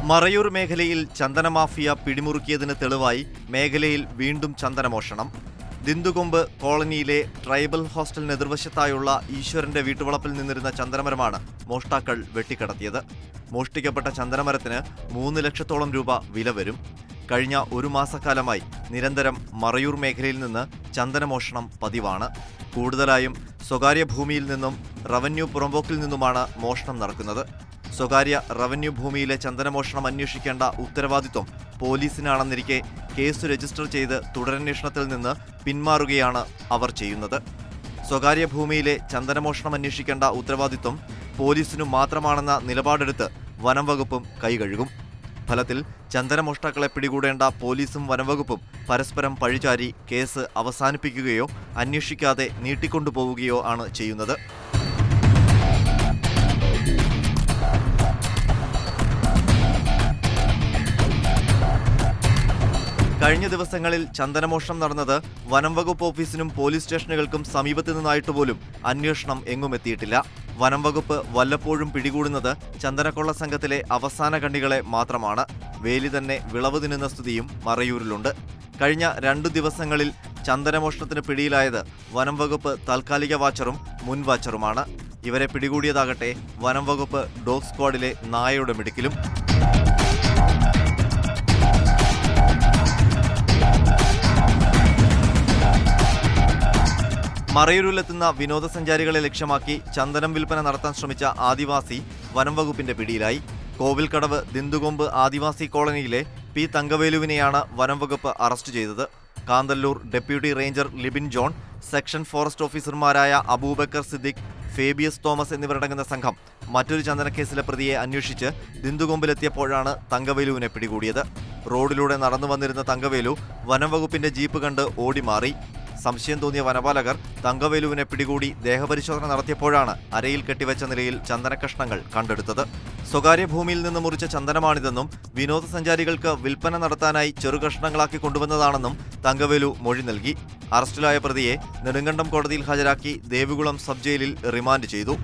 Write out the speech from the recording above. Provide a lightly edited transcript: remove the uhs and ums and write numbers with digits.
മറയൂർ മേഖലയിൽ ചന്ദനമാഫിയ പിടിമുറുക്കിയതിന് തെളിവായി മേഖലയിൽ വീണ്ടും ചന്ദനമോഷണം. ദിന്ദുകൊമ്പ് കോളനിയിലെ ട്രൈബൽ ഹോസ്റ്റലിന് എതിർവശത്തായുള്ള ഈശ്വരന്റെ വീട്ടുവളപ്പിൽ നിന്നിരുന്ന ചന്ദനമരമാണ് മോഷ്ടാക്കൾ വെട്ടിക്കടത്തിയത്. മോഷ്ടിക്കപ്പെട്ട ചന്ദനമരത്തിന് 3 ലക്ഷത്തോളം രൂപ വില വരും. കഴിഞ്ഞ ഒരു മാസക്കാലമായി നിരന്തരം മറയൂർ മേഖലയിൽ നിന്ന് ചന്ദനമോഷണം പതിവാണ്. കൂടുതലായും സ്വകാര്യ ഭൂമിയിൽ നിന്നും റവന്യൂ പുറമ്പോക്കിൽ നിന്നുമാണ് മോഷണം നടക്കുന്നത്. സ്വകാര്യ റവന്യൂ ഭൂമിയിലെ ചന്ദനമോഷണം അന്വേഷിക്കേണ്ട ഉത്തരവാദിത്വം പോലീസിനാണെന്നിരിക്കെ കേസ് രജിസ്റ്റർ ചെയ്ത് തുടരന്വേഷണത്തിൽ നിന്ന് പിന്മാറുകയാണ് അവർ ചെയ്യുന്നത്. സ്വകാര്യ ഭൂമിയിലെ ചന്ദനമോഷണം അന്വേഷിക്കേണ്ട ഉത്തരവാദിത്വം പോലീസിനു മാത്രമാണെന്ന നിലപാടെടുത്ത് വനം വകുപ്പും കൈകഴുകും. ഫലത്തിൽ ചന്ദനമോഷ്ടാക്കളെ പിടികൂടേണ്ട പോലീസും വനംവകുപ്പും പരസ്പരം പഴിചാരി കേസ് അവസാനിപ്പിക്കുകയോ അന്വേഷിക്കാതെ നീട്ടിക്കൊണ്ടുപോവുകയോ ആണ് ചെയ്യുന്നത്. കഴിഞ്ഞ ദിവസങ്ങളിൽ ചന്ദനമോഷണം നടന്നത് വനംവകുപ്പ് ഓഫീസിനും പോലീസ് സ്റ്റേഷനുകൾക്കും സമീപത്തു നിന്നായിട്ട് പോലും അന്വേഷണം എങ്ങും എത്തിയിട്ടില്ല. വനംവകുപ്പ് വല്ലപ്പോഴും പിടികൂടുന്നത് ചന്ദനക്കൊള്ള സംഘത്തിലെ അവസാന കണ്ണികളെ മാത്രമാണ്. വേലി തന്നെ വിളവ് തിന്നുന്ന സ്ഥിതിയും മറയൂരിലുണ്ട്. കഴിഞ്ഞ 2 ദിവസങ്ങളിൽ ചന്ദനമോഷണത്തിന് പിടിയിലായത് വനംവകുപ്പ് താൽക്കാലിക വാച്ചറും മുൻ വാച്ചറുമാണ്. ഇവരെ പിടികൂടിയതാകട്ടെ വനംവകുപ്പ് ഡോഗ് സ്ക്വാഡിലെ നായയുടെ മിടുക്കിലും. മറയൂരിലെത്തുന്ന വിനോദസഞ്ചാരികളെ ലക്ഷ്യമാക്കി ചന്ദനം വിൽപ്പന നടത്താൻ ശ്രമിച്ച ആദിവാസി വനംവകുപ്പിന്റെ പിടിയിലായി. കോവിൽക്കടവ് ദിന്ദുകൊമ്പ് ആദിവാസി കോളനിയിലെ പി തങ്കവേലുവിനെയാണ് വനംവകുപ്പ് അറസ്റ്റ് ചെയ്തത്. Kanthalloor deputy ranger Libin John, section forest ഓഫീസർമാരായ അബൂബക്കർ സിദ്ദിഖ്, ഫേബിയസ് തോമസ് എന്നിവരടങ്ങുന്ന സംഘം മറ്റൊരു ചന്ദനക്കേസിലെ പ്രതിയെ അന്വേഷിച്ച് ദിന്ദുകൊമ്പിലെത്തിയപ്പോഴാണ് തങ്കവേലുവിനെ പിടികൂടിയത്. റോഡിലൂടെ നടന്നു വന്നിരുന്ന തങ്കവേലു വനംവകുപ്പിന്റെ ജീപ്പ് കണ്ട് ഓടിമാറി. സംശയം തോന്നിയ വനപാലകർ തങ്കവേലുവിനെ പിടികൂടി ദേഹപരിശോധന നടത്തിയപ്പോഴാണ് അരയിൽ കെട്ടിവെച്ച നിലയിൽ ചന്ദനക്കഷ്ണങ്ങൾ കണ്ടെടുത്തത്. സ്വകാര്യ ഭൂമിയിൽ നിന്ന് മുറിച്ച ചന്ദനമാണിതെന്നും വിനോദസഞ്ചാരികൾക്ക് വിൽപ്പന നടത്താനായി ചെറുകഷ്ണങ്ങളാക്കി കൊണ്ടുവന്നതാണെന്നും തങ്കവേലു മൊഴി നൽകി. അറസ്റ്റിലായ പ്രതിയെ നെടുങ്കണ്ടം കോടതിയിൽ ഹാജരാക്കി ദേവികുളം സബ് ജയിലിൽ റിമാൻഡ് ചെയ്തു.